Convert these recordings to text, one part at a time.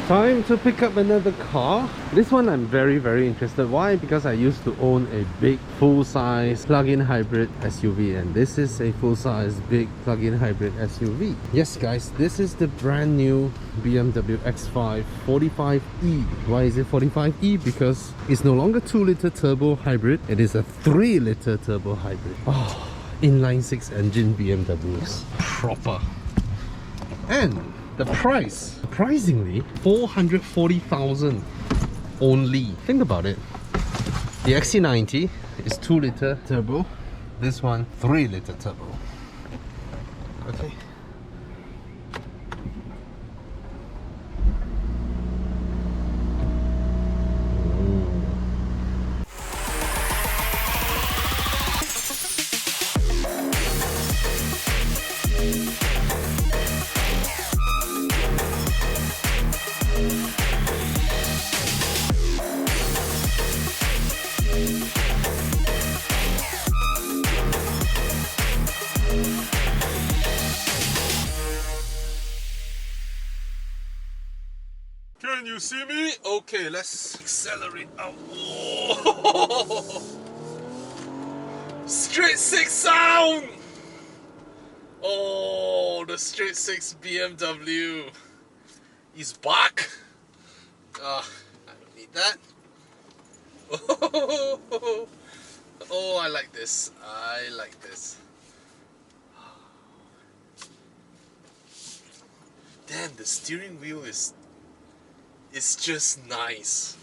Time to pick up another car. This one I'm very interested. Why? Because I used to own a big full-size plug-in hybrid SUV, and this is a full-size big plug-in hybrid SUV. Yes guys, this is the brand new BMW X5 45e. Why is it 45e? Because it's no longer 2-liter turbo hybrid, it is a 3-liter turbo hybrid. Oh, inline-6 engine BMWs. Proper. And the price, surprisingly, 440,000 only. Think about it. The XC90 is 2-liter turbo. This one, 3-liter turbo. Okay. Can you see me? Okay, let's accelerate out. Whoa. Straight 6 sound! Oh, the straight 6 BMW is back. I don't need that. Oh, I like this. I like this. Damn, the steering wheel is just nice.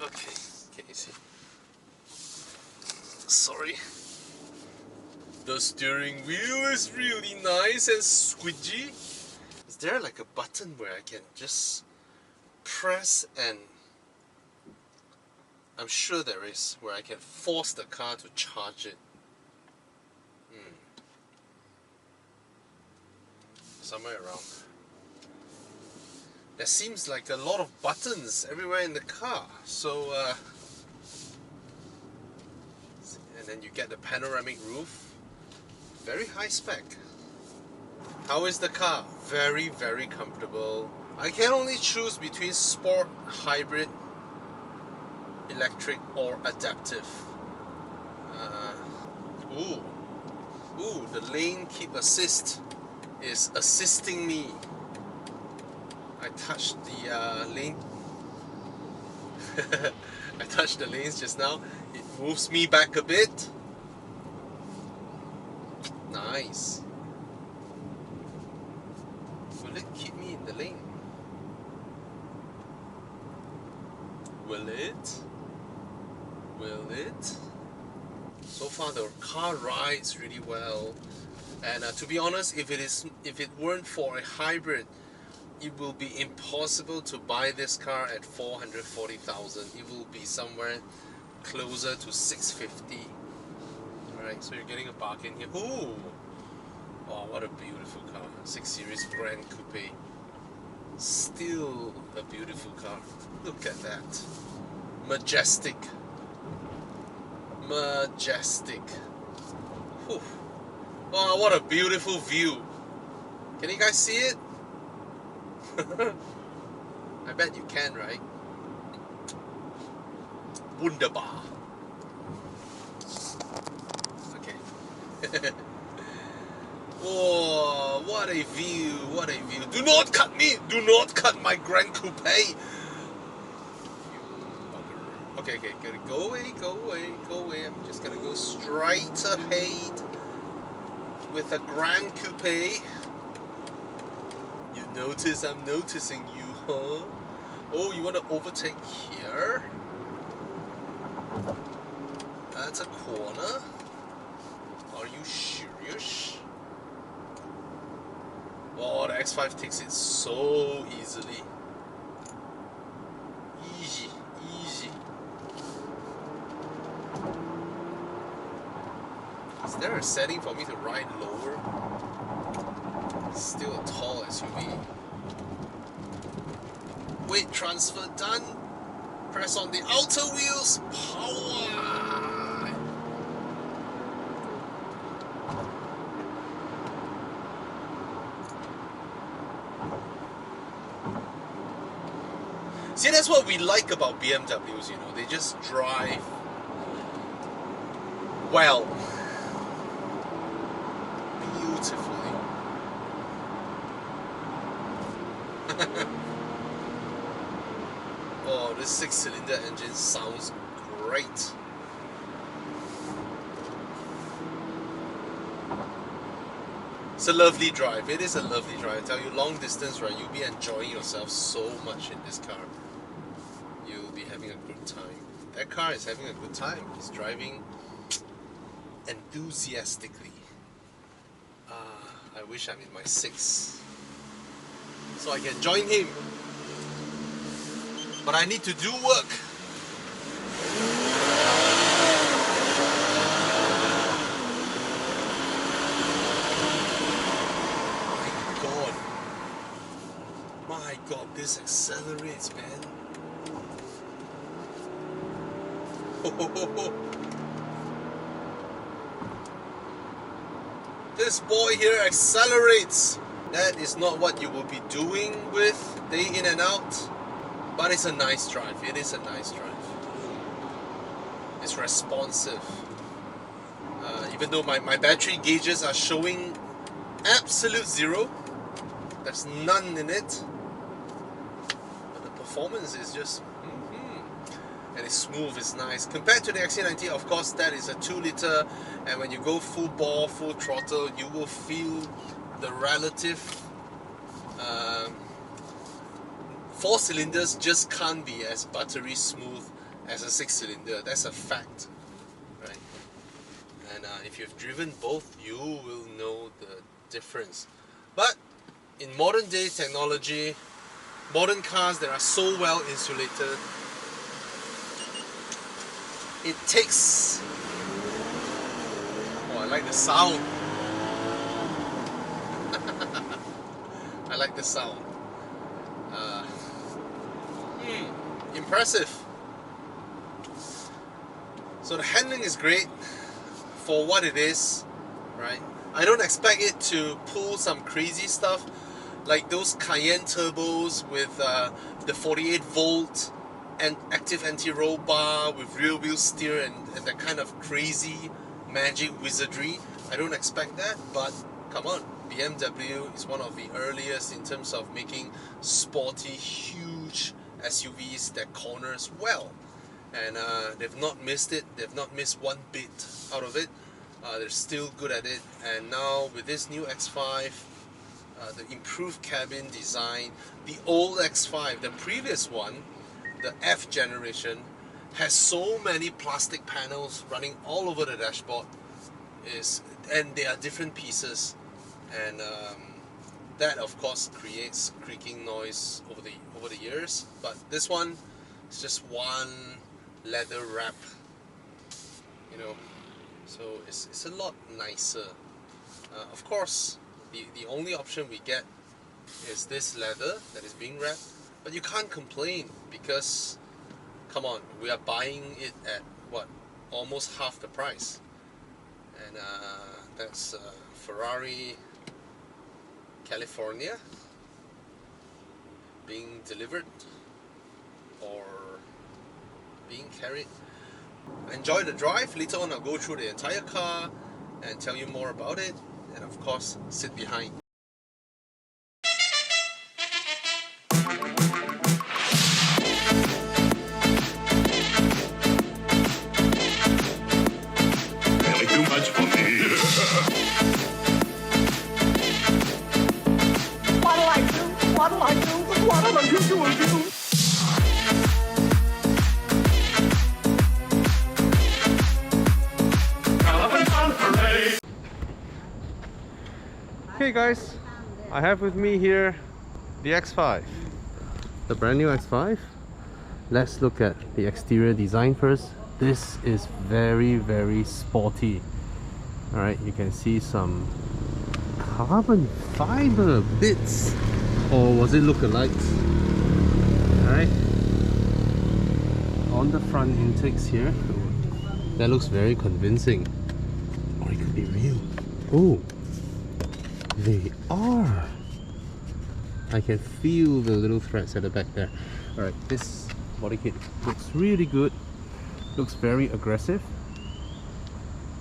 Okay, can you see? Sorry. The steering wheel is really nice and squidgy. Is there like a button where I can just press and... I'm sure there is, where I can force the car to charge it. Somewhere around. There seems like a lot of buttons everywhere in the car. So, and then you get the panoramic roof. Very high spec. How is the car? Very comfortable. I can only choose between sport, hybrid, electric, or adaptive. Ooh, the lane keep assist is assisting me. I touched the lane. I touched the lanes just now. It moves me back a bit. Nice. Will it keep me in the lane? Will it? Will it? So far the car rides really well. And to be honest, if it weren't for a hybrid, it will be impossible to buy this car at 440,000. It will be somewhere closer to 650. Alright, so you're getting a bargain here. Ooh! Oh, what a beautiful car. 6 Series Grand Coupe. Still a beautiful car. Look at that. Majestic. Majestic. Whew. Oh, what a beautiful view. Can you guys see it? I bet you can, right? Wunderbar. Okay. Oh, what a view, what a view. Do not cut me! Do not cut my Grand Coupe! You bugger. Okay, go away, go away, go away. I'm just gonna go straight ahead with a Grand Coupe. You notice I'm noticing you, huh? Oh, you want to overtake here? That's a corner. Are you serious? Oh, the X5 takes it so easily. Easy, easy. Is there a setting for me to ride lower? It's still a tall SUV. Weight transfer done. Press on the outer wheels. Power. See, that's what we like about BMWs, you know, they just drive well, beautifully. Oh, this 6-cylinder engine sounds great. It's a lovely drive. It is a lovely drive. I tell you, long distance, right? You'll be enjoying yourself so much in this car. You'll be having a good time. That car is having a good time. He's driving enthusiastically. I wish I'm in my 6 so I can join him. But I need to do work. My God, this accelerates, man. This boy here accelerates. That is not what you will be doing with day in and out, but it's a nice drive. It is a nice drive. It's responsive. Even though my battery gauges are showing absolute 0, there's none in it, but the performance is just and it's smooth, it's nice. Compared to the XC90, of course, that is a 2-liter, and when you go full bore, full throttle, you will feel the relative 4 cylinders just can't be as buttery smooth as a 6-cylinder. That's a fact, right? And if you've driven both, you will know the difference. But in modern day technology, modern cars that are so well insulated, it takes... Oh, I like the sound. I like the sound. Impressive. So the handling is great for what it is, right? I don't expect it to pull some crazy stuff like those Cayenne turbos with the 48 volt and active anti-roll bar with rear wheel steer and that kind of crazy magic wizardry. I don't expect that, but come on, BMW is one of the earliest in terms of making sporty, huge SUVs that corners well, and they've not missed it. They've not missed one bit out of it. They're still good at it, and now with this new X5, the improved cabin design, the old X5, the previous one, the F generation, has so many plastic panels running all over the dashboard, and they are different pieces, and that of course creates creaking noise over the years. But this one is just one leather wrap, you know, so it's a lot nicer. Of course, the only option we get is this leather that is being wrapped, but you can't complain because, come on, we are buying it at what, almost half the price, and that's Ferrari California being delivered or being carried. Enjoy the drive. Later on I'll go through the entire car and tell you more about it, and of course sit behind. Really too much for me. What'll I do? What'll I do? What'll I do? Hey guys, I have with me here the X5, the brand new X5. Let's look at the exterior design first. This is very, very sporty. Alright, you can see some carbon fiber bits, or was it lookalikes? Alright, on the front intakes here, that looks very convincing, or it could be real. Oh, they are. I can feel the little threads at the back there. Alright, this body kit looks really good, looks very aggressive,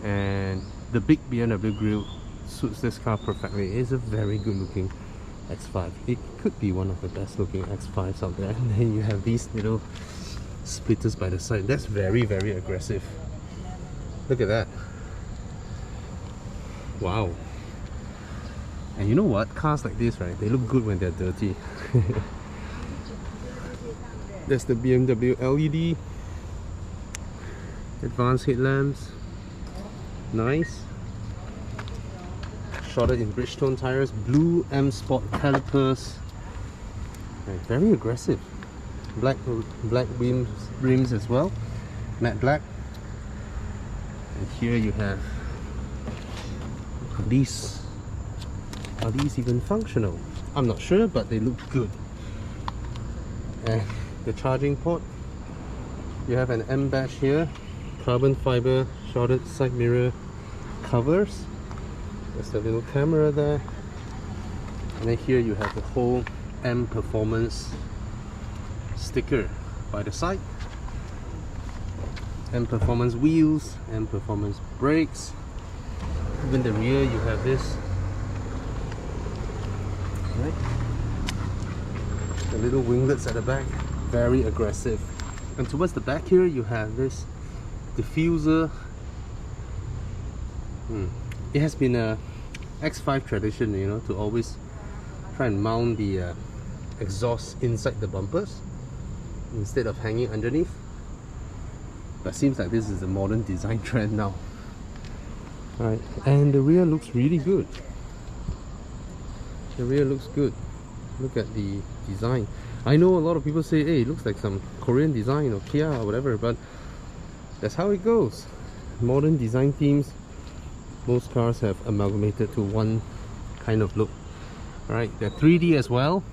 and the big BMW grille suits this car perfectly. It's a very good looking X5. It could be one of the best looking X5s out there. And then you have these little splitters by the side. That's very, very aggressive. Look at that. Wow. And you know what? Cars like this, right? They look good when they're dirty. That's the BMW LED. Advanced headlamps. Nice. Shrouded in Bridgestone tires. Blue M Sport calipers. Right, very aggressive. Black rims as well. Matte black. And here you have these. Are these even functional? I'm not sure, but they look good. And the charging port. You have an M badge here. Carbon fiber shrouded side mirror covers. There's a little camera there. And then here you have the whole M Performance sticker by the side. M Performance wheels, M Performance brakes. Even the rear you have this. Right? The little winglets at the back, very aggressive. And towards the back here you have this diffuser. It has been a X5 tradition, you know, to always try and mount the exhaust inside the bumpers instead of hanging underneath. But seems like this is a modern design trend now. Alright, and the rear looks really good. The rear looks good. Look at the design. I know a lot of people say, hey, it looks like some Korean design or Kia or whatever, but that's how it goes. Modern design themes, most cars have amalgamated to one kind of look. Alright, they're 3D as well.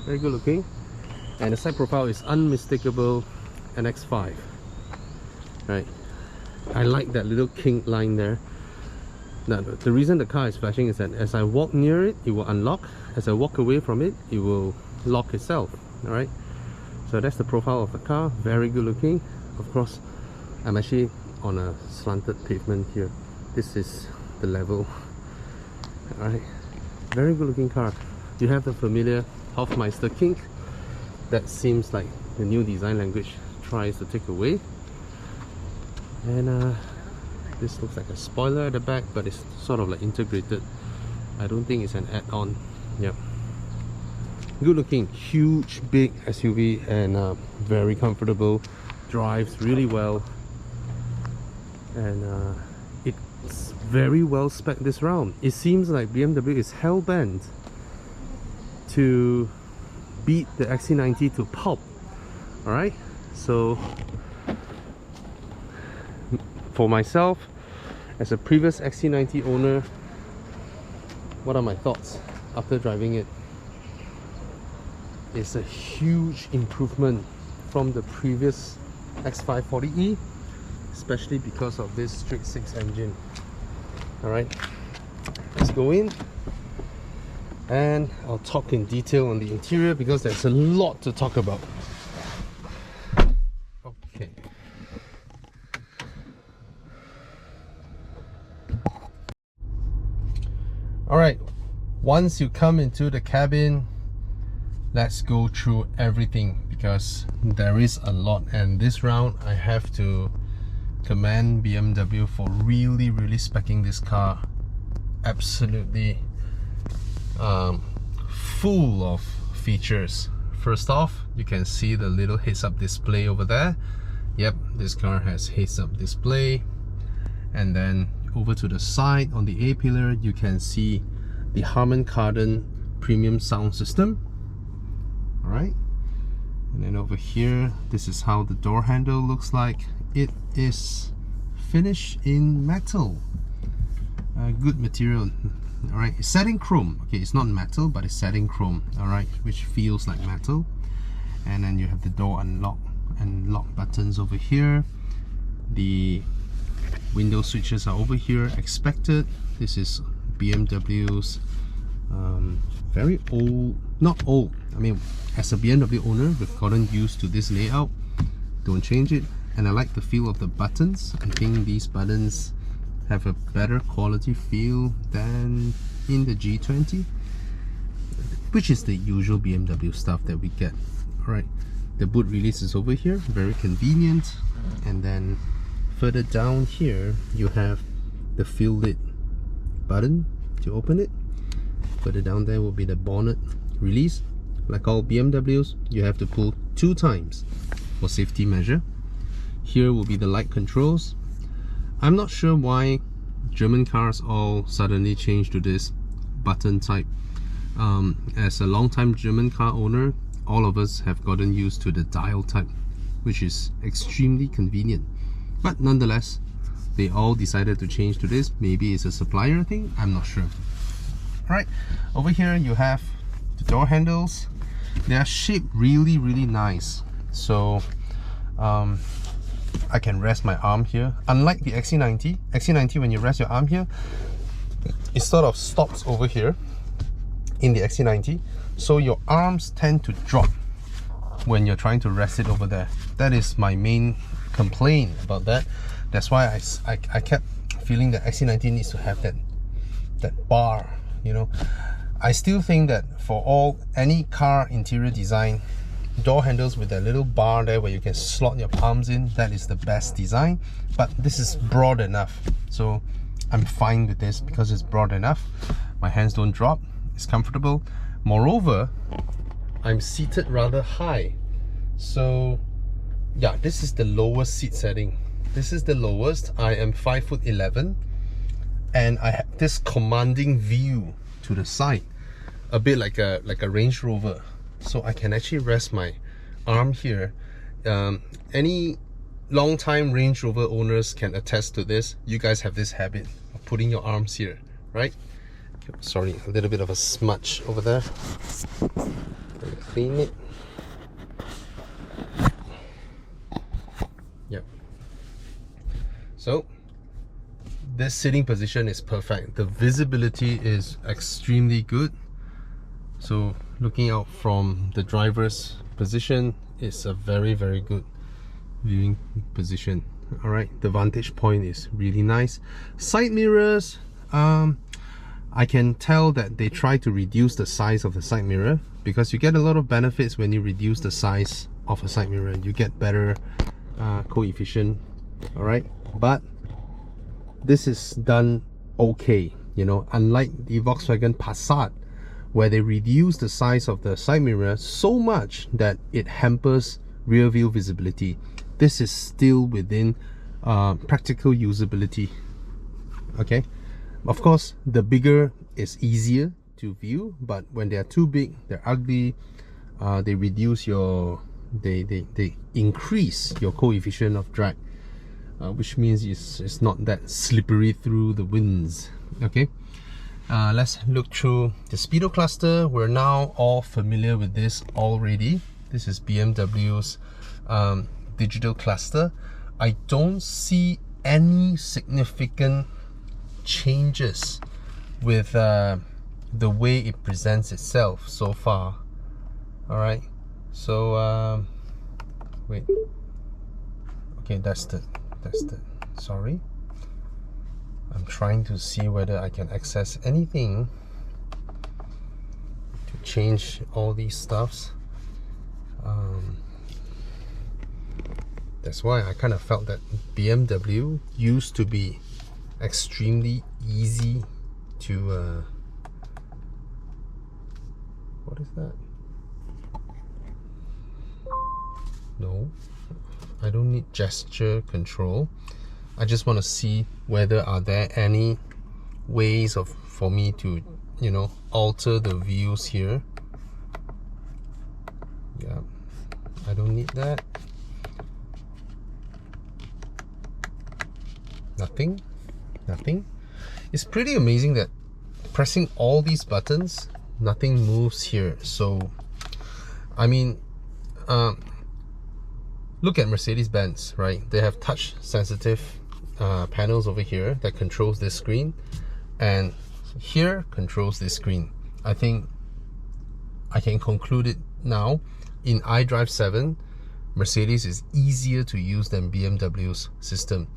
Very good looking. And the side profile is unmistakable, an X5. Right. I like that little kink line there. Now, the reason the car is flashing is that as I walk near it, it will unlock. As I walk away from it, it will lock itself. Alright. So that's the profile of the car. Very good looking. Of course, I'm actually on a slanted pavement here. This is the level. Alright. Very good looking car. You have the familiar Hofmeister kink that seems like the new design language tries to take away. And this looks like a spoiler at the back, but it's sort of like integrated. I don't think it's an add-on. Yep. Good looking, huge, big SUV, and very comfortable. Drives really well. And it's very well spec'd this round. It seems like BMW is hell-bent to beat the XC90 to pulp. Alright, so for myself, as a previous XC90 owner, what are my thoughts after driving it? It's a huge improvement from the previous X540e, especially because of this Strix 6 engine. Alright, let's go in and I'll talk in detail on the interior because there's a lot to talk about. Okay. Alright, once you come into the cabin, let's go through everything because there is a lot, and this round I have to commend BMW for really speccing this car absolutely full of features. First off, you can see the little heads-up display over there. Yep, this car has heads-up display. And then over to the side on the A-pillar, you can see the Harman Kardon premium sound system. Alright, and then over here, this is how the door handle looks like. It is finished in metal, good material. Alright, it's set in chrome. Okay, it's not metal, but it's set in chrome. Alright, which feels like metal. And then you have the door unlock and lock buttons over here. The window switches are over here, expected. This is BMW's Very old, not old, I mean, as a BMW owner, we've gotten used to this layout. Don't change it. And I like the feel of the buttons. I think these buttons have a better quality feel than in the G20, which is the usual BMW stuff that we get. Alright, the boot release is over here, very convenient. And then further down here you have the fuel lid button to open it. Further down there will be the bonnet release. Like all BMWs, you have to pull 2 times for safety measure. Here will be the light controls. I'm not sure why German cars all suddenly changed to this button type. As a long-time German car owner, all of us have gotten used to the dial type, which is extremely convenient. But nonetheless, they all decided to change to this. Maybe it's a supplier thing, I'm not sure. Alright, over here you have the door handles. They are shaped really nice. So I can rest my arm here. Unlike the XC90, when you rest your arm here, it sort of stops over here in the XC90. So your arms tend to drop when you're trying to rest it over there. That is my main complaint about that. That's why I kept feeling that XC90 needs to have that bar, you know. I still think that for any car interior design, door handles with that little bar there where you can slot your palms in, that is the best design. But this is broad enough, so I'm fine with this because it's broad enough. My hands don't drop, it's comfortable. Moreover, I'm seated rather high, so yeah, this is the lowest seat setting. This is the lowest. I am 5'11", and I have this commanding view to the side, a bit like a Range Rover. So I can actually rest my arm here. Any long-time Range Rover owners can attest to this. You guys have this habit of putting your arms here, right? Sorry, a little bit of a smudge over there. Let me clean it. Yep. So this sitting position is perfect. The visibility is extremely good. So looking out from the driver's position is a very good viewing position. Alright, the vantage point is really nice. Side mirrors, I can tell that they try to reduce the size of the side mirror, because you get a lot of benefits when you reduce the size of a side mirror. You get better coefficient, alright, but this is done okay, you know, unlike the Volkswagen Passat, where they reduce the size of the side mirror so much that it hampers rear view visibility. This is still within practical usability. Okay, of course the bigger is easier to view, but when they are too big, they're ugly. They reduce your they increase your coefficient of drag, which means it's not that slippery through the winds. Okay, let's look through the speedo cluster. We're now all familiar with this already. This is BMW's digital cluster. I don't see any significant changes with the way it presents itself so far. Alright, so wait, okay, that's the sorry, I'm trying to see whether I can access anything to change all these stuffs. That's why I kind of felt that BMW used to be extremely easy to what is that? No, I don't need gesture control. I just want to see whether are there any ways for me to, you know, alter the views here. Yeah, I don't need that. Nothing. It's pretty amazing that pressing all these buttons, nothing moves here. So I mean, look at Mercedes-Benz, right? They have touch sensitive panels over here that controls this screen, and here controls this screen. I think I can conclude it now. In iDrive 7, Mercedes is easier to use than BMW's system.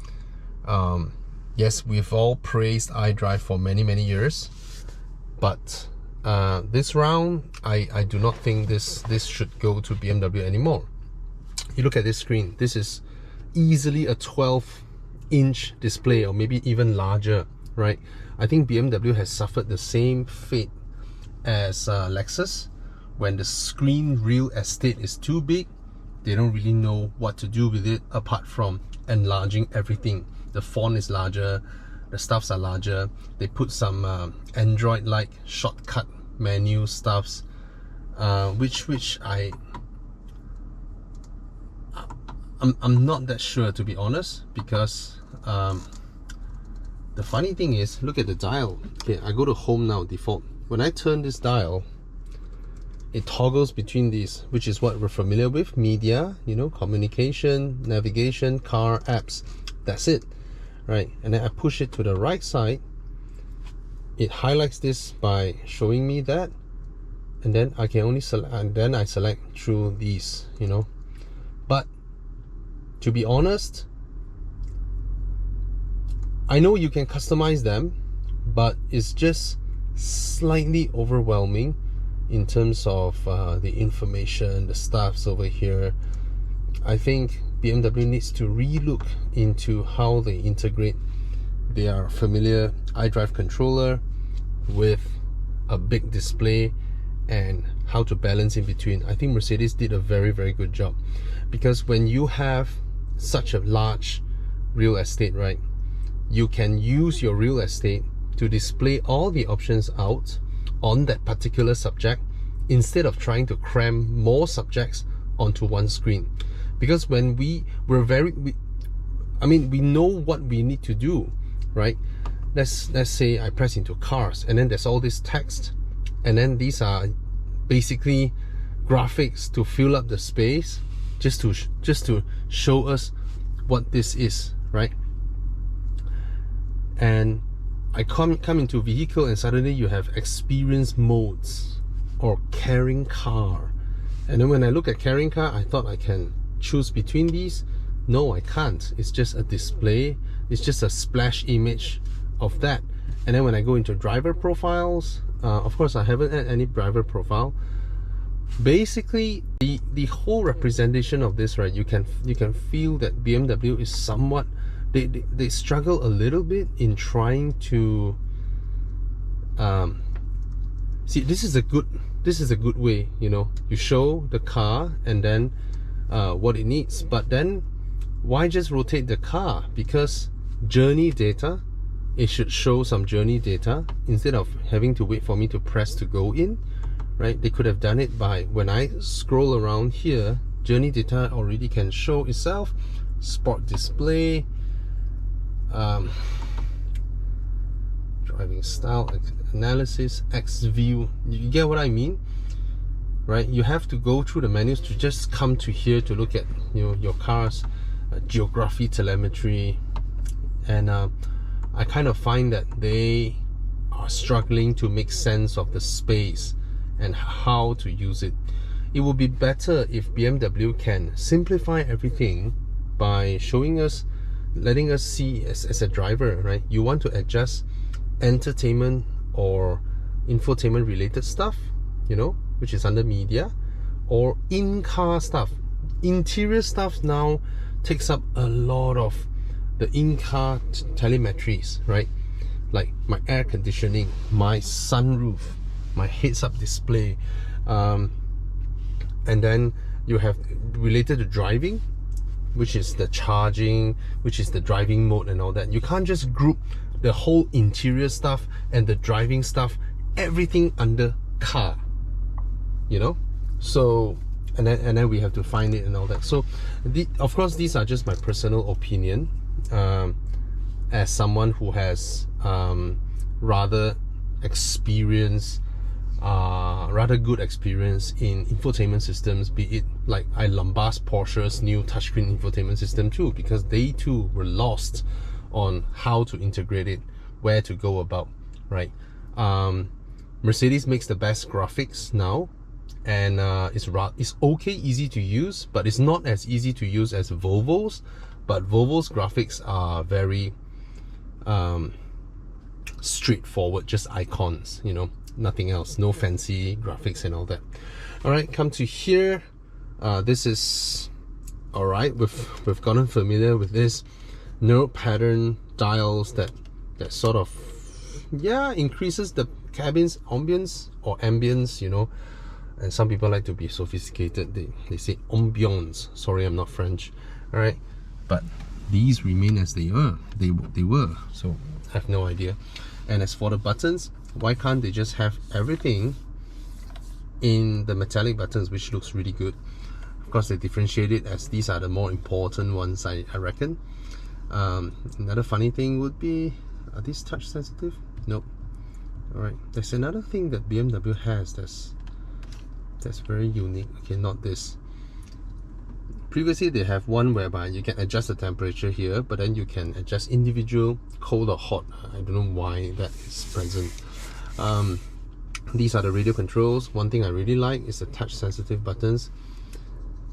Yes, we've all praised iDrive for many years, but this round, I do not think this should go to BMW anymore. You look at this screen, this is easily a 12-inch display, or maybe even larger, right? I think BMW has suffered the same fate as Lexus. When the screen real estate is too big, they don't really know what to do with it apart from enlarging everything. The font is larger, the stuffs are larger, they put some Android-like shortcut menu stuffs, which I'm not that sure, to be honest, because the funny thing is, look at the dial. Okay, I go to home now, default. When I turn this dial, it toggles between these, which is what we're familiar with: media, you know, communication, navigation, car, apps. That's it, right? And then I push it to the right side, it highlights this by showing me that, and then I can only select, and then I select through these, you know. But to be honest, I know you can customize them, but it's just slightly overwhelming in terms of the information, the stuffs over here. I think BMW needs to relook into how they integrate their familiar iDrive controller with a big display and how to balance in between. I think Mercedes did a very good job, because when you have such a large real estate, right, you can use your real estate to display all the options out on that particular subject, instead of trying to cram more subjects onto one screen. Because when we know what we need to do, right? Let's say I press into cars, and then there's all this text, and then these are basically graphics to fill up the space, just to show us what this is, right? And I come into vehicle, and suddenly you have experience modes or carrying car. And then when I look at carrying car, I thought I can choose between these. No, I can't. It's just a display. It's just a splash image of that. And then when I go into driver profiles, of course I haven't had any driver profile. Basically, the whole representation of this, right, you can feel that BMW is somewhat, they struggle a little bit in trying to see, this is a good way, you know, you show the car and then what it needs. But then why just rotate the car? Because journey data, it should show some journey data instead of having to wait for me to press to go in, right? They could have done it by, when I scroll around here, journey data already can show itself. Sport display, driving style analysis, X view. You get what I mean, right? You have to go through the menus to just come to here to look at, you know, your car's geography, telemetry. And I kind of find that they are struggling to make sense of the space and how to use it. It would be better if BMW can simplify everything by showing us, letting us see as a driver, right? You want to adjust entertainment or infotainment related stuff, you know, which is under media, or in-car stuff. Interior stuff now takes up a lot of the in-car telemetries, right? Like my air conditioning, my sunroof, my heads-up display, and then you have related to driving, which is the charging, which is the driving mode and all that. You can't just group the whole interior stuff and the driving stuff, everything under car, you know. So and then we have to find it and all that. So of course these are just my personal opinion, as someone who has rather good experience in infotainment systems, be it like I lambast Porsche's new touchscreen infotainment system too, because they too were lost on how to integrate it, where to go about, right? Mercedes makes the best graphics now, and it's okay, easy to use, but it's not as easy to use as Volvo's. But Volvo's graphics are very straightforward, just icons, you know, nothing else, no fancy graphics and all that. All right, come to here. This is all right. We've gotten familiar with this neural pattern dials that sort of, yeah, increases the cabin's ambience or ambience, you know. And some people like to be sophisticated. They say ambiance. Sorry, I'm not French. All right, but these remain as they were. They were. So I have no idea. And as for the buttons, why can't they just have everything in the metallic buttons, which looks really good? Of course, they differentiate it as these are the more important ones, I reckon. Another funny thing would be, are these touch sensitive? Nope. All right, there's another thing that BMW has that's very unique. Okay, not this. Previously they have one whereby you can adjust the temperature here, but then you can adjust individual cold or hot. I don't know why that is present. These are the radio controls. One thing I really like is the touch sensitive buttons.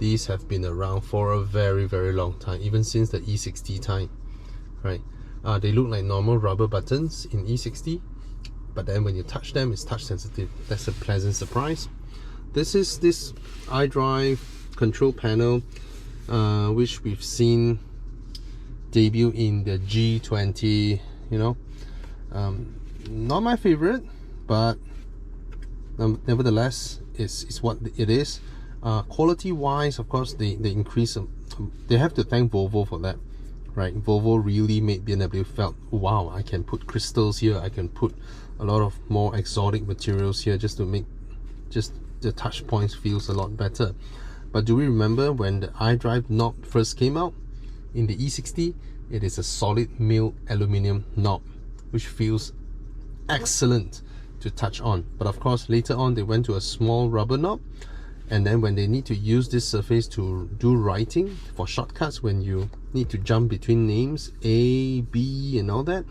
These have been around for a very, very long time, even since the E60 time, right? They look like normal rubber buttons in E60, but then when you touch them, it's touch sensitive. That's a pleasant surprise. This is this iDrive control panel, which we've seen debut in the G20, you know. Not my favorite, but nevertheless, it's what it is. Quality wise, of course, they increase. They have to thank Volvo for that, right? Volvo really made BMW felt, wow, I can put crystals here, I can put a lot of more exotic materials here just to make just the touch points feels a lot better. But do we remember when the iDrive knob first came out in the E60? It is a solid mill aluminium knob, which feels excellent to touch on. But of course, later on they went to a small rubber knob, and then when they need to use this surface to do writing for shortcuts, when you need to jump between names A, B and all that,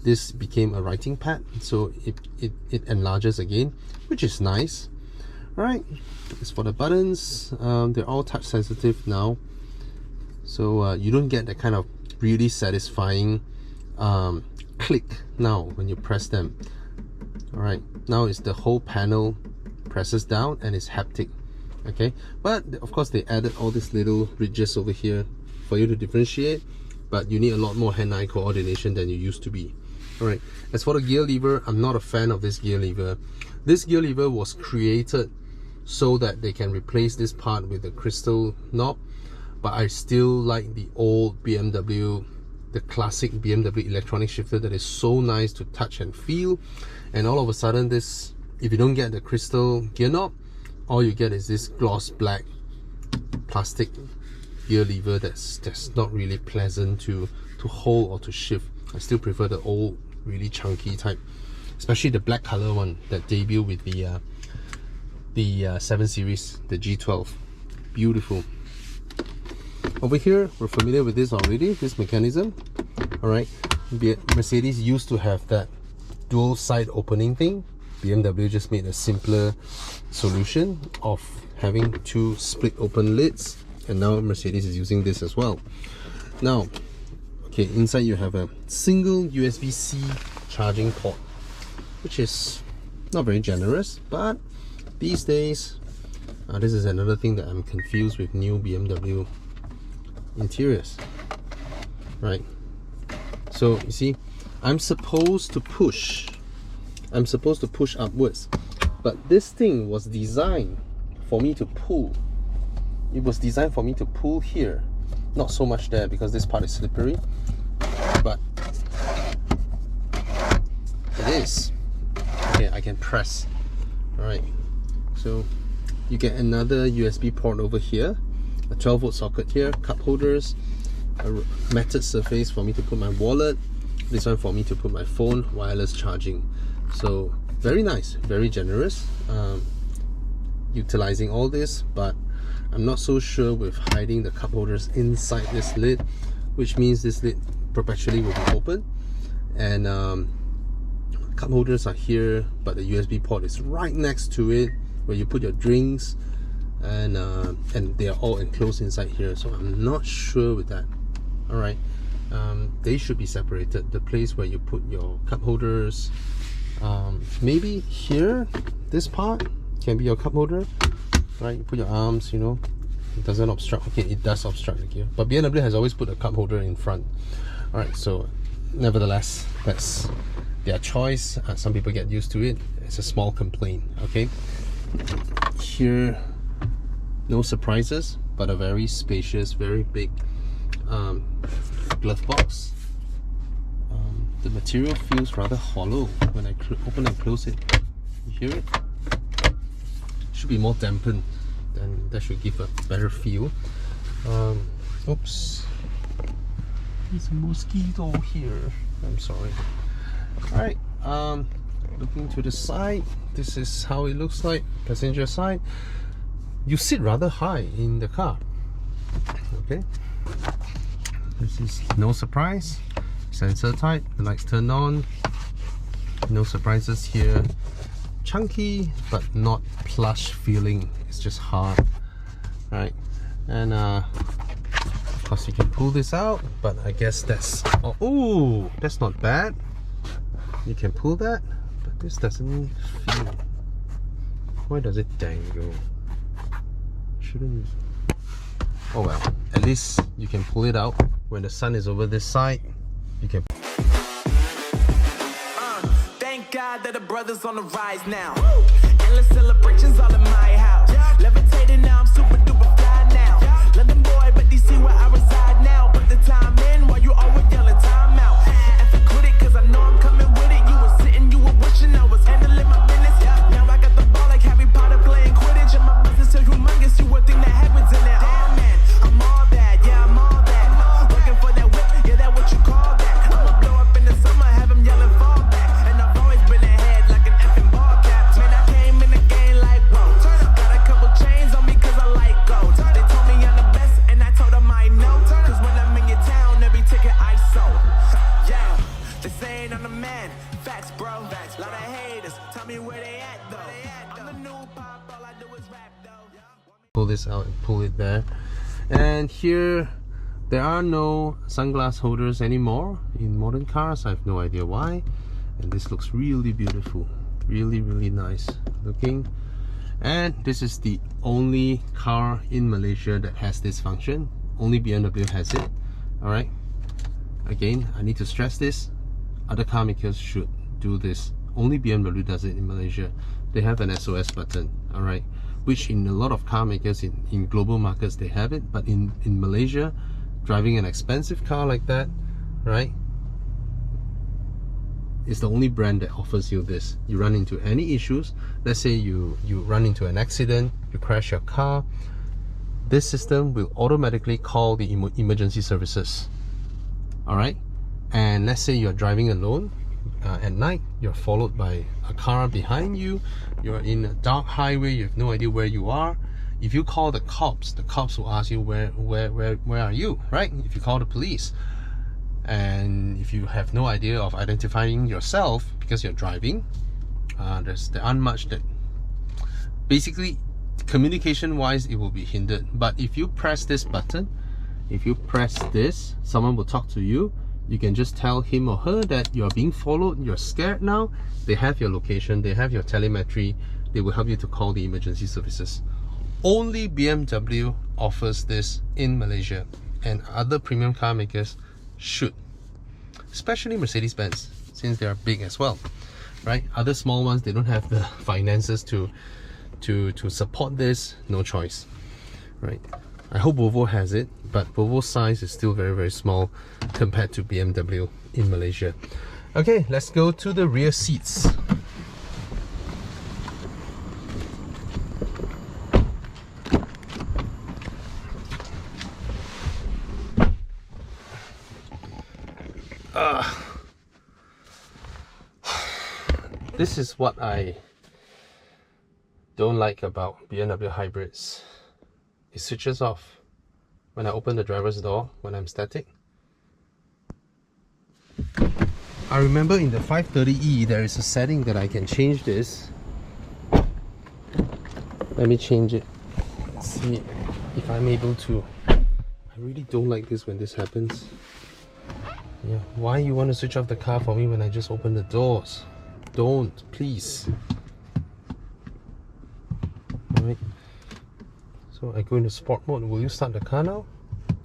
this became a writing pad, so it enlarges again, which is nice. All right, as for the buttons, they're all touch sensitive now, so you don't get that kind of really satisfying click now when you press them. All right, now it's the whole panel presses down and it's haptic. Okay, but of course they added all these little ridges over here for you to differentiate, but you need a lot more hand-eye coordination than you used to be. All right, as for the gear lever, I'm not a fan of this gear lever. This gear lever was created so that they can replace this part with a crystal knob, but I still like the old BMW, the classic BMW electronic shifter that is so nice to touch and feel. And all of a sudden, this, if you don't get the crystal gear knob, all you get is this gloss black plastic gear lever that's not really pleasant to hold or to shift. I still prefer the old, really chunky type, especially the black color one that debuted with the 7 Series, the G12. Beautiful. Over here, we're familiar with this already, this mechanism. All right, Mercedes used to have that dual side opening thing. BMW just made a simpler solution of having two split open lids, and now Mercedes is using this as well. Now, okay, inside you have a single USB-C charging port, which is not very generous, but these days, this is another thing that I'm confused with new BMW interiors, right? So you see, I'm supposed to push upwards, but this thing was designed for me to pull. It was designed for me to pull here, not so much there because this part is slippery, but it is. Okay, I can press. All right, so you get another USB port over here, a 12-volt socket here, cup holders, a matted surface for me to put my wallet, this one for me to put my phone, wireless charging. So very nice, very generous, utilizing all this, but I'm not so sure with hiding the cup holders inside this lid, which means this lid perpetually will be open. And cup holders are here, but the USB port is right next to it where you put your drinks, and they are all enclosed inside here, so I'm not sure with that. All right, they should be separated. The place where you put your cup holders, maybe here, this part can be your cup holder, right? You put your arms, you know, it doesn't obstruct. Okay, it does obstruct here, but BMW has always put a cup holder in front. All right, so nevertheless, that's their choice. Some people get used to it. It's a small complaint. Okay, here, no surprises, but a very spacious, very big glove box. The material feels rather hollow when I open and close it. You hear it? Should be more dampened, then that should give a better feel. Oops, there's a mosquito here. I'm sorry. Alright, looking to the side, this is how it looks like. Passenger side, you sit rather high in the car. Okay, this is no surprise. Sensor type, the lights turn on. No surprises here. Chunky but not plush feeling, it's just hard, right? And of course you can pull this out, but I guess that's, oh, that's not bad. You can pull that, but this doesn't feel. Why does it dangle? Shouldn't. Oh well, at least you can pull it out when the sun is over this side. You can. Thank God that the brothers on the rise now. Endless celebrations all in my house. Levitating now, I'm super duper fly now. London boy, but DC where I reside now. Put the time in while you always yelling time out. And for quit it, cause I know I'm coming with it. You were sitting, you were wishing I was handling my business. Now I got the ball like Harry Potter playing Quidditch. And my business is humongous, you would think that happens in there. Damn man, I'm all that, yeah, I'm all that. Working for that whip, yeah, that what you call that. I'ma blow up in the summer, have them yelling fall back. And I've always been ahead like an effing ball cap. Man, I came in the game like, whoa. Got a couple chains on me cause I like gold. They told me I'm the best and I told them I know. Cause when I'm in your town, every ticket I sold. Yeah, they saying I'm the man. Facts, bro. Lot of haters, tell me where they at though. I'm the new pop, all I do is rap though. Pull this out and pull it there. And here, there are no sunglass holders anymore in modern cars. I have no idea why. And this looks really beautiful, really nice looking. And this is the only car in Malaysia that has this function. Only BMW has it. Alright, again, I need to stress this. Other car makers should do this. Only BMW does it in Malaysia. They have an SOS button, alright, which in a lot of car makers in global markets they have it, but in Malaysia, driving an expensive car like that, right, is the only brand that offers you this. You run into any issues, let's say you run into an accident, you crash your car, this system will automatically call the emergency services. Alright, and let's say you're driving alone at night, you're followed by a car behind you, you're in a dark highway, you have no idea where you are. If you call the cops will ask you where are you, right? If you call the police, and if you have no idea of identifying yourself because you're driving, there aren't much that, basically communication wise it will be hindered. But if you press this button, if you press this, someone will talk to you. You can just tell him or her that you're being followed, you're scared now. They have your location, they have your telemetry, they will help you to call the emergency services. Only BMW offers this in Malaysia, and other premium car makers should, especially Mercedes-Benz, since they are big as well, right? Other small ones, they don't have the finances to support this. No choice, right? I hope Volvo has it, but Volvo's size is still very small compared to BMW in Malaysia. Okay, let's go to the rear seats. This is what I don't like about BMW hybrids. It switches off when I open the driver's door when I'm static. I remember in the 530e there is a setting that I can change this. Let me change it. Let's see if I'm able to. I really don't like this when this happens. Yeah, why you want to switch off the car for me when I just open the doors? Don't, please. Alright. So I go into sport mode. Will you start the car now?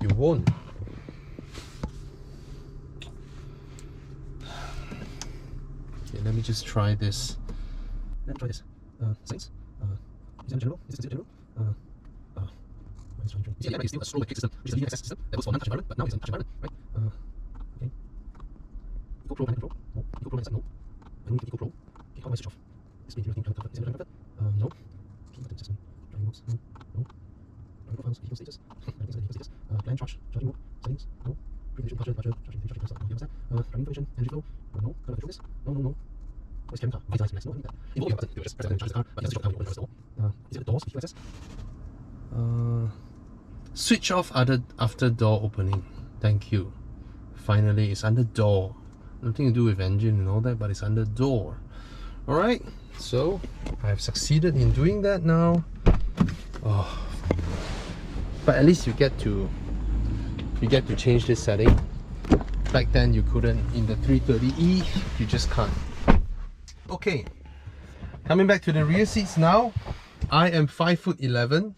You won't. Okay, let me just try this. Let me try this. Settings. Is it general? Is it general? You see, iDrive is still a slow kick system, which is a leading access system that was for non-touch environment, but now it's a touch environment, right? Okay. Eco Pro, control? No. Eco Pro, no. I don't need Eco Pro. Okay, how do I switch off? Display interior thing, driving comfort. Is it driving comfort? No. Key button system. Driving modes, no. No. Driving profiles, vehicle status. Vehicle status. Plan charge, charging mode, settings, no. Precondition, departure, charging, charging, start. Okay, what's that? Driving information, energy flow, no. Can I control this? No. Where's cabin car? Okay, nice. No, I need that. Involve your button. You just press the button and charge the car, but you have to switch off the car when you open the door. Is it the doors, vehicle access? Switch off after door opening. Thank you. Finally, it's under door. Nothing to do with engine and all that, but it's under door. Alright, so I've succeeded in doing that now. Oh, but at least you get to change this setting. Back then you couldn't. In the 330e, you just can't. Okay, coming back to the rear seats now. I am 5'11".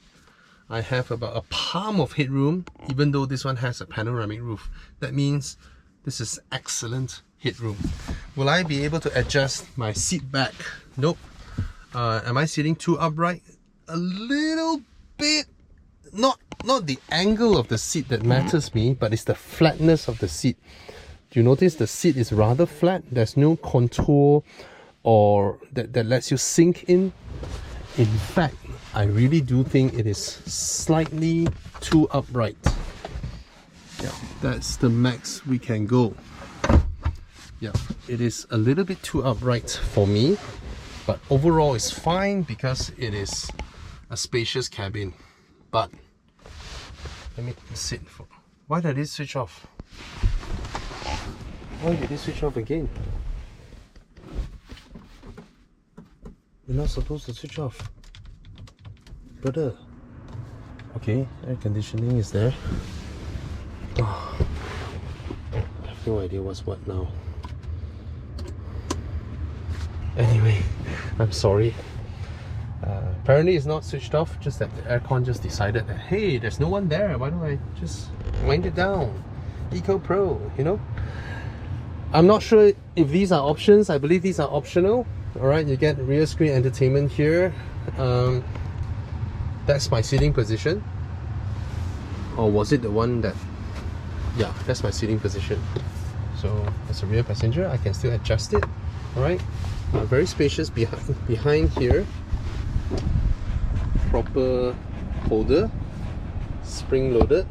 I have about a palm of headroom, even though this one has a panoramic roof. That means this is excellent headroom. Will I be able to adjust my seat back? Nope. Am I sitting too upright? A little bit. Not the angle of the seat that matters me, but it's the flatness of the seat. Do you notice the seat is rather flat? There's no contour or that lets you sink in. In fact, I really do think it is slightly too upright. Yeah, that's the max we can go. Yeah, it is a little bit too upright for me, but overall it's fine because it is a spacious cabin. But let me sit for. Why did it switch off? Why did it switch off again? You're not supposed to switch off, brother. Okay, air conditioning is there. Oh, I have no idea what's what now. Anyway, I'm sorry. Apparently it's not switched off, just that the aircon just decided that, hey, there's no one there, why don't I just wind it down? Eco Pro, you know? I'm not sure if these are options. I believe these are optional. Alright, you get rear screen entertainment here. That's my seating position. Or was it the one that... Yeah, that's my seating position. So as a rear passenger, I can still adjust it. Alright, very spacious behind here. Proper holder, spring loaded.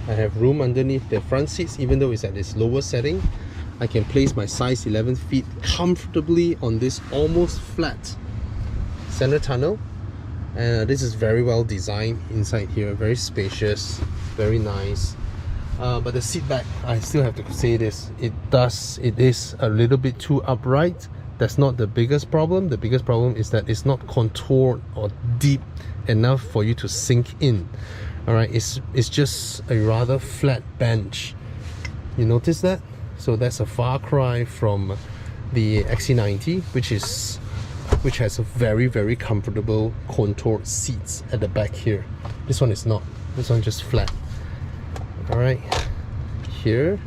I have room underneath the front seats, even though it's at this lower setting. I can place my size 11 feet comfortably on this almost flat center tunnel. And this is very well designed inside here, very spacious, very nice. But the seat back, I still have to say this, it is a little bit too upright. That's not the biggest problem. The biggest problem is that it's not contoured or deep enough for you to sink in. Alright, it's just a rather flat bench. You notice that? So that's a far cry from the XC90, which has a very, very comfortable contoured seats at the back here. This one is not. This one just flat. Alright, here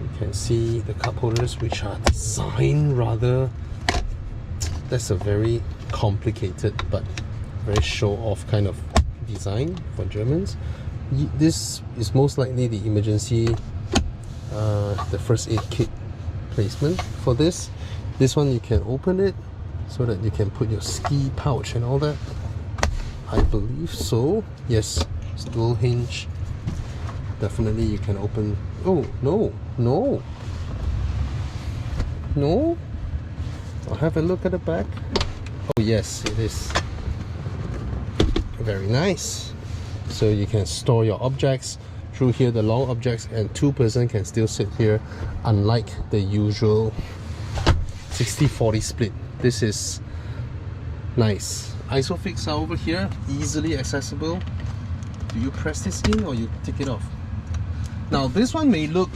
you can see the cup holders, which are designed rather... That's a very complicated but very show-off kind of design for Germans. This is most likely the emergency the first aid kit placement for this. This one you can open it so that you can put your ski pouch and all that. I believe so. Yes, it's dual hinge. Definitely you can open. Oh no, I'll have a look at the back. Oh yes, it is very nice. So you can store your objects, through here, the long objects, and 2 person can still sit here, unlike the usual 60-40 split. This is nice. Isofix are over here, easily accessible. Do you press this in or you take it off? Now this one may look,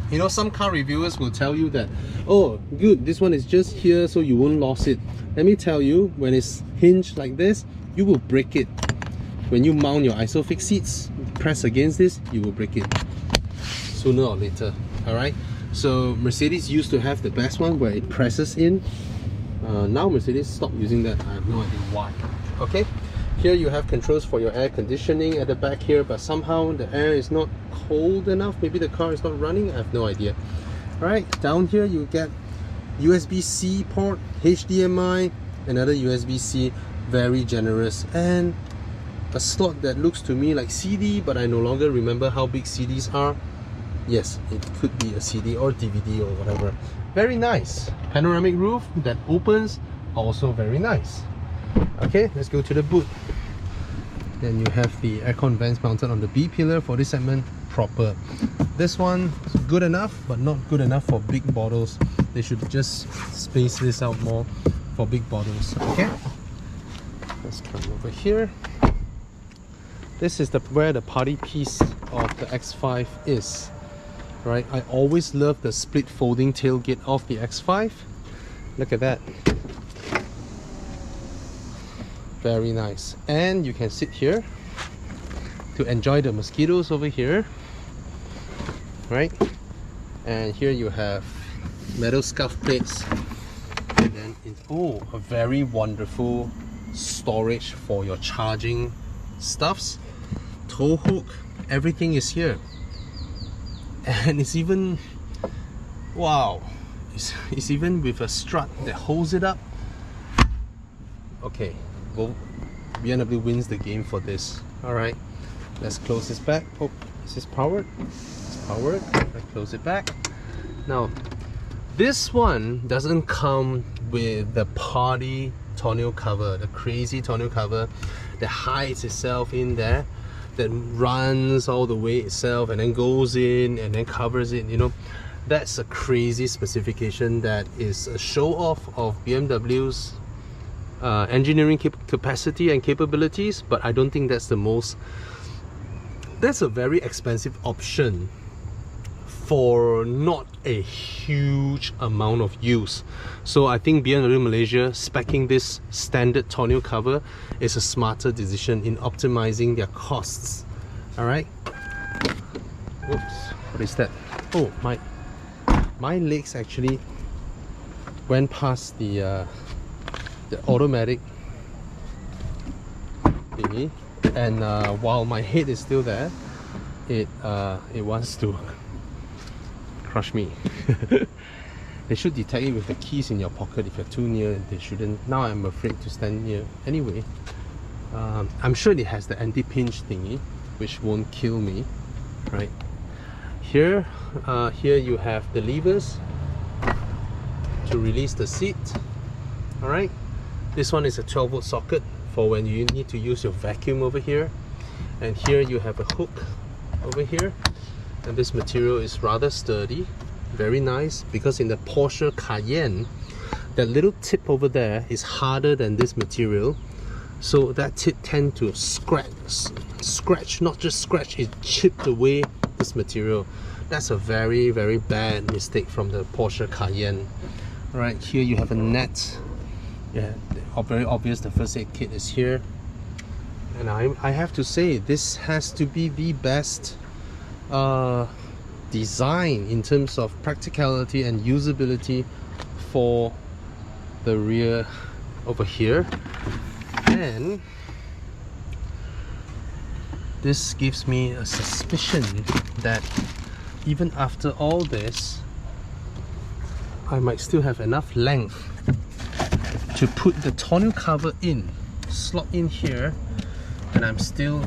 you know, some car reviewers will tell you that, oh good, this one is just here so you won't lose it. Let me tell you, when it's hinged like this, you will break it. When you mount your Isofix seats, press against this, you will break it sooner or later. Alright, so Mercedes used to have the best one where it presses in. Now Mercedes stopped using that. I have no idea why. Okay, here you have controls for your air conditioning at the back here, but somehow the air is not cold enough. Maybe the car is not running, I have no idea. Alright, down here you get USB-C port, HDMI, another USB-C, very generous, and a slot that looks to me like CD, but I no longer remember how big CDs are. Yes, it could be a CD or DVD or whatever. Very nice. Panoramic roof that opens, also very nice. Okay, let's go to the boot. Then you have the aircon vents mounted on the B pillar for this segment, proper. This one is good enough, but not good enough for big bottles. They should just space this out more for big bottles. Okay, let's come over here. This is where the party piece of the X5 is. Right, I always love the split folding tailgate of the X5. Look at that. Very nice. And you can sit here to enjoy the mosquitoes over here. Right? And here you have metal scuff plates. And then it's, oh, a very wonderful storage for your charging stuffs. Tow hook, everything is here. And it's even, wow, it's even with a strut that holds it up. Okay, well, BMW wins the game for this. Alright, let's close this back. Oh, is this powered? It's powered. Let's close it back. Now, this one doesn't come with the party tonneau cover, the crazy tonneau cover that hides itself in there, that runs all the way itself and then goes in and then covers it. You know, that's a crazy specification that is a show off of BMW's engineering capacity and capabilities, but I don't think that's the most, that's a very expensive option for not a huge amount of use. So I think BMW Malaysia speccing this standard tonneau cover is a smarter decision in optimizing their costs. Alright. Oops, what is that? Oh, my legs actually went past the automatic thingy, and while my head is still there, it wants to crush me. They should detect it with the keys in your pocket. If you're too near, they shouldn't. Now I'm afraid to stand near. Anyway, I'm sure it has the anti-pinch thingy, which won't kill me. Right here, here you have the levers to release the seat. All right, this one is a 12-volt socket for when you need to use your vacuum over here. And here you have a hook over here. And this material is rather sturdy, very nice, because in the Porsche Cayenne, that little tip over there is harder than this material, so that tip tend to scratch, not just scratch, it chipped away this material. That's a very, very bad mistake from the Porsche Cayenne. Alright, here you have a net. Yeah, very obvious the first aid kit is here. And I have to say, this has to be the best design in terms of practicality and usability for the rear over here. And this gives me a suspicion that even after all this, I might still have enough length to put the tonneau cover in, slot in here, and I'm still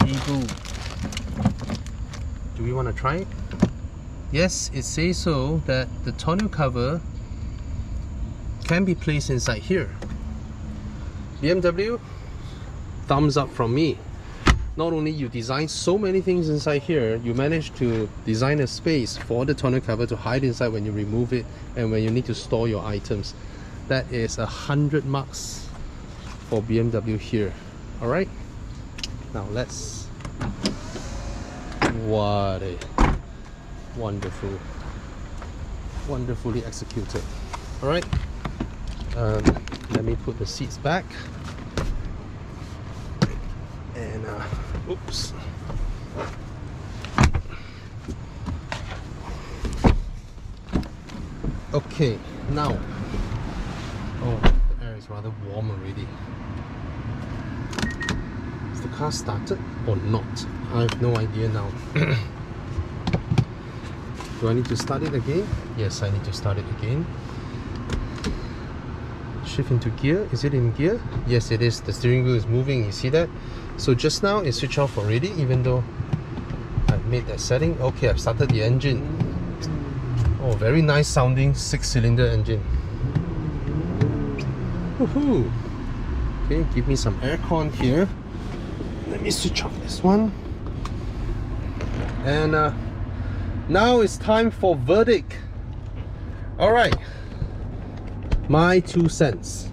able. Do we want to try it? Yes, it says so that the tonneau cover can be placed inside here. BMW, thumbs up from me. not only you design so many things inside here, you manage to design a space for the tonneau cover to hide inside when you remove it and when you need to store your items. That is 100 marks for BMW here. Alright, now let's... What a wonderfully executed. Alright, let me put the seats back. And oops. Okay, now, oh, the air is rather warm already. Is the car started or not? I have no idea now. Do I need to start it again? Yes, I need to start it again. Shift into gear. Is it in gear? Yes, it is. The steering wheel is moving. You see that? So just now it switched off already, even though I've made that setting. Okay, I've started the engine. Oh, very nice sounding 6-cylinder engine. Woohoo! Okay, give me some aircon here. Let me switch off this one. And now it's time for verdict. Alright, my 2 cents.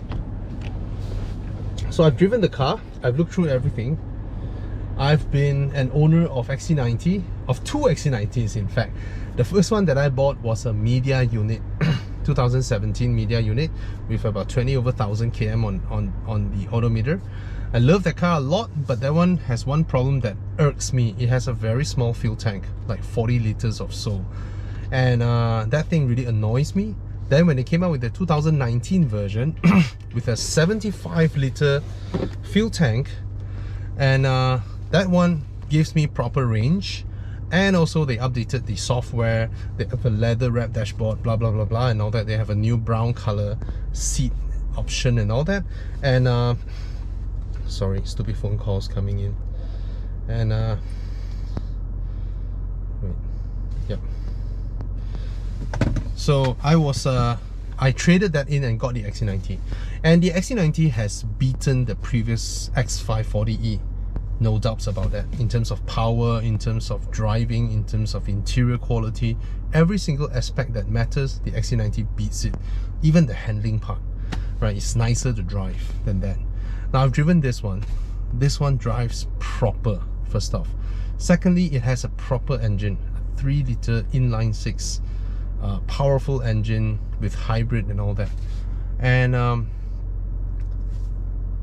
So I've driven the car, I've looked through everything. I've been an owner of XC90, of 2 XC90s in fact. The first one that I bought was a media unit, 2017 media unit with about 20,000 km on the odometer. I love that car a lot, but that one has one problem that irks me. It has a very small fuel tank, like 40 liters or so. And that thing really annoys me. Then when they came out with the 2019 version with a 75 liter fuel tank, and that one gives me proper range, and also they updated the software. They have a leather wrap dashboard, blah blah blah blah and all that. They have a new brown color seat option and all that. And sorry, stupid phone calls coming in. And wait, yep. So I traded that in and got the XC90, and the XC90 has beaten the previous X5 40e, no doubts about that, in terms of power, in terms of driving, in terms of interior quality. Every single aspect that matters, the XC90 beats it. Even the handling part, right? It's nicer to drive than that. Now I've driven this one. This one drives proper, first off. Secondly, it has a proper engine, a 3 liter inline 6 powerful engine with hybrid and all that. And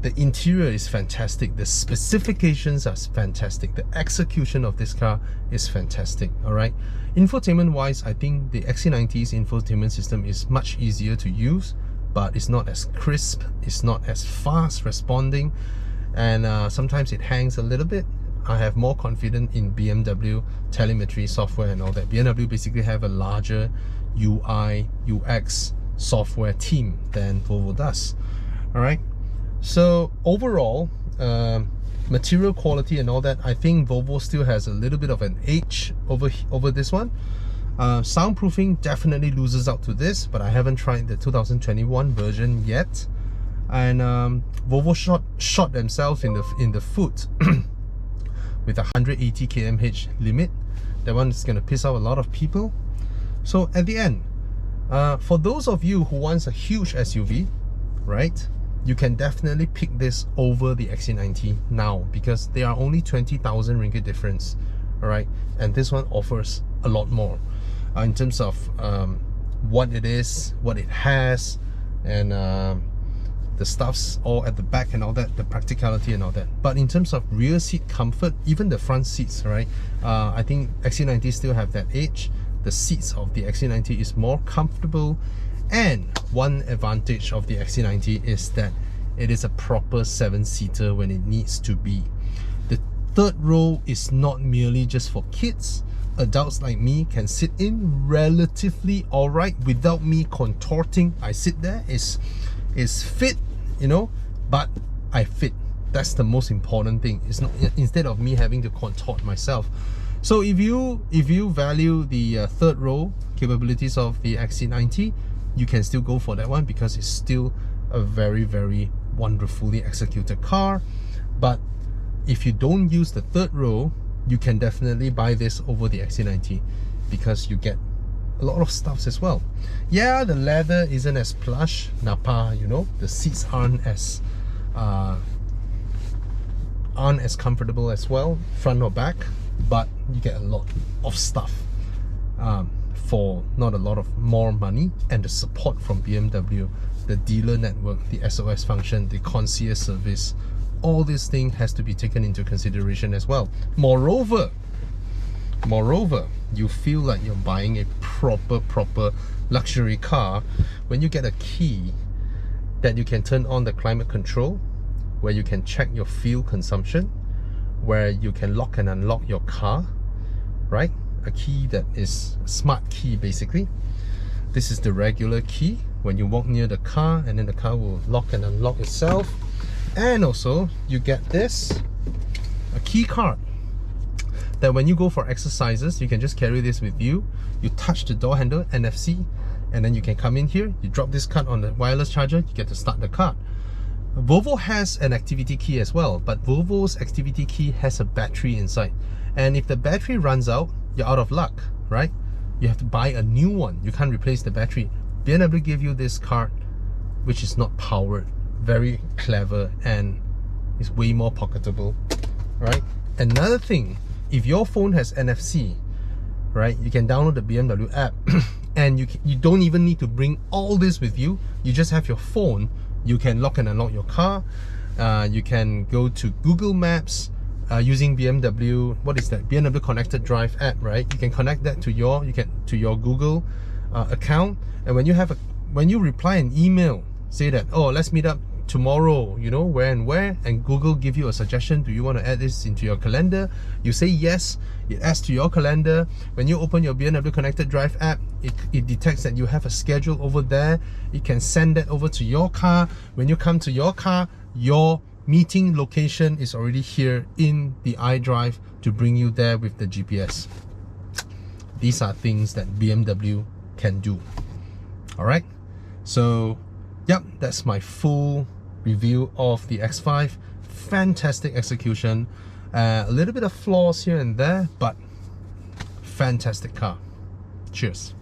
the interior is fantastic. The specifications are fantastic. The execution of this car is fantastic. Alright, infotainment wise, I think the XC90's infotainment system is much easier to use, but it's not as crisp, it's not as fast responding, and sometimes it hangs a little bit. I have more confidence in BMW telemetry software and all that. BMW basically have a larger UI, UX software team than Volvo does. Alright, so overall, material quality and all that, I think Volvo still has a little bit of an edge over this one. Soundproofing definitely loses out to this, but I haven't tried the 2021 version yet. And Volvo shot themselves in the foot with a 180 km/h limit. That one is going to piss off a lot of people. So at the end, for those of you who wants a huge SUV, right, you can definitely pick this over the XC90 now, because they are only 20,000 ringgit difference. Alright, and this one offers a lot more in terms of what it is, what it has, and the stuff's all at the back and all that, the practicality and all that. But in terms of rear seat comfort, even the front seats, right, I think XC90 still have that edge. The seats of the XC90 is more comfortable, and one advantage of the XC90 is that it is a proper 7-seater when it needs to be. The third row is not merely just for kids. Adults like me can sit in relatively alright without me contorting. I sit there, is fit, you know, but I fit. That's the most important thing. It's not, instead of me having to contort myself. So if you value the third row capabilities of the XC90, you can still go for that one, because it's still a very, very wonderfully executed car. But if you don't use the third row, you can definitely buy this over the XC90 because you get a lot of stuffs as well. Yeah, the leather isn't as plush, Napa, you know, the seats aren't as comfortable as well, front or back, but you get a lot of stuff for not a lot of more money, and the support from BMW, the dealer network, the SOS function, the concierge service, all this thing has to be taken into consideration as well. Moreover, you feel like you're buying a proper luxury car when you get a key that you can turn on the climate control, where you can check your fuel consumption, where you can lock and unlock your car, right? A key that is a smart key basically. This is the regular key when you walk near the car, and then the car will lock and unlock itself. And also you get this, a key card, that when you go for exercises, you can just carry this with you. You touch the door handle, NFC, and then you can come in here, you drop this card on the wireless charger, you get to start the car. Volvo has an activity key as well, but Volvo's activity key has a battery inside, and if the battery runs out, you're out of luck, right? You have to buy a new one. You can't replace the battery. BMW give you this card which is not powered. Very clever, and it's way more pocketable, right? Another thing, if your phone has NFC, right, you can download the BMW app and you don't even need to bring all this with you. You just have your phone. You can lock and unlock your car. You can go to Google Maps using BMW, what is that? BMW Connected Drive app, right? You can connect that to your Google account, and when you reply an email, say that, oh, let's meet up tomorrow, you know, where and where, and Google give you a suggestion, do you want to add this into your calendar? You say yes, it adds to your calendar. When you open your BMW Connected Drive app, it detects that you have a schedule over there. It can send that over to your car. When you come to your car, your meeting location is already here in the iDrive to bring you there with the GPS. These are things that BMW can do. Alright, so yep, that's my full review of the X5. Fantastic execution, a little bit of flaws here and there, but fantastic car. Cheers.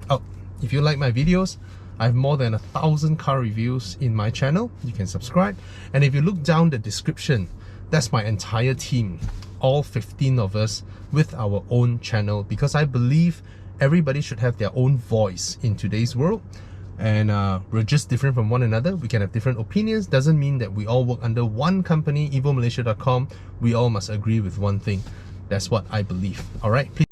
Oh, if you like my videos, I have more than 1,000 car reviews in my channel. You can subscribe, and if you look down the description, that's my entire team, all 15 of us with our own channel, because I believe everybody should have their own voice in today's world. And we're just different from one another. We can have different opinions. Doesn't mean that we all work under one company, evomalaysia.com. We all must agree with one thing. That's what I believe. All right. Peace.